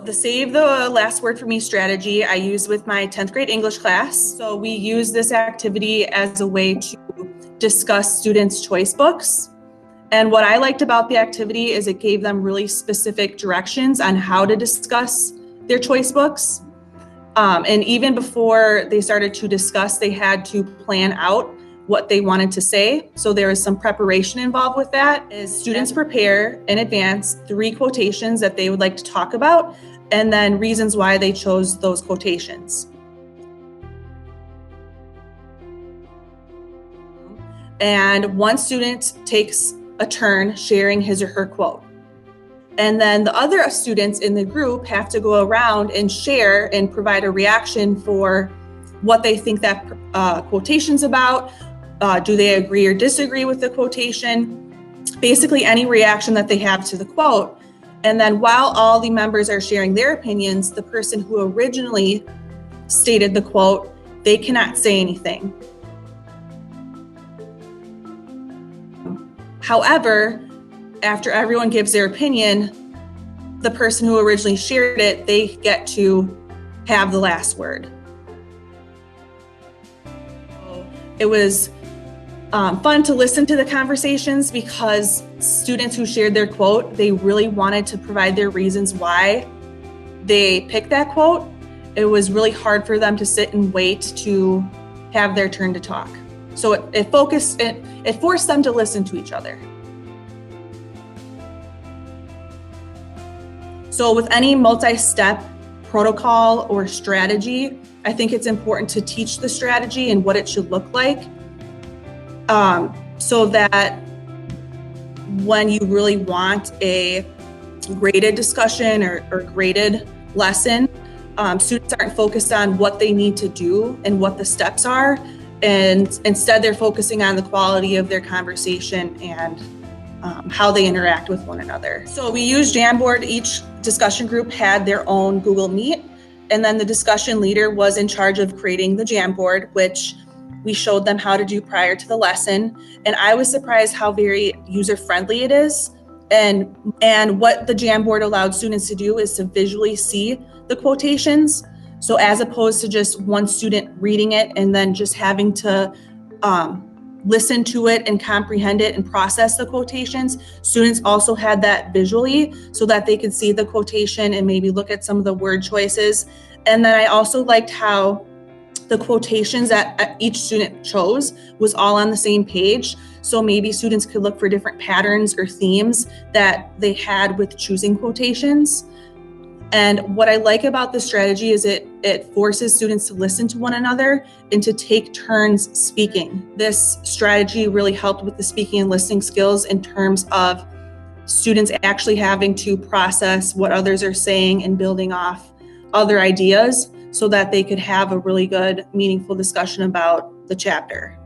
The Save the Last Word for Me strategy I use with my 10th grade English class. So we use this activity as a way to discuss students' choice books. And what I liked about the activity is it gave them really specific directions on how to discuss their choice books. And even before they started to discuss, they had to plan out what they wanted to say. So there is some preparation involved with that. Is students prepare in advance 3 quotations that they would like to talk about, and then reasons why they chose those quotations. And one student takes a turn sharing his or her quote. And then the other students in the group have to go around and share and provide a reaction for what they think that quotation's about. Do they agree or disagree with the quotation? Basically any reaction that they have to the quote. And then while all the members are sharing their opinions, the person who originally stated the quote, they cannot say anything. However, after everyone gives their opinion, the person who originally shared it, they get to have the last word. It was fun to listen to the conversations because students who shared their quote, they really wanted to provide their reasons why they picked that quote. It was really hard for them to sit and wait to have their turn to talk. So it forced them to listen to each other. So with any multi-step protocol or strategy, I think it's important to teach the strategy and what it should look like, so that when you really want a graded discussion or graded lesson, students aren't focused on what they need to do and what the steps are, and instead they're focusing on the quality of their conversation and how they interact with one another. So we use Jamboard. Each discussion group had their own Google Meet, and then the discussion leader was in charge of creating the Jamboard, which we showed them how to do prior to the lesson. And I was surprised how very user-friendly it is. And what the Jamboard allowed students to do is to visually see the quotations. So as opposed to just one student reading it and then just having to listen to it and comprehend it and process the quotations, students also had that visually so that they could see the quotation and maybe look at some of the word choices. And then I also liked how the quotations that each student chose was all on the same page. So maybe students could look for different patterns or themes that they had with choosing quotations. And what I like about this strategy is it forces students to listen to one another and to take turns speaking. This strategy really helped with the speaking and listening skills in terms of students actually having to process what others are saying and building off other ideas so that they could have a really good, meaningful discussion about the chapter.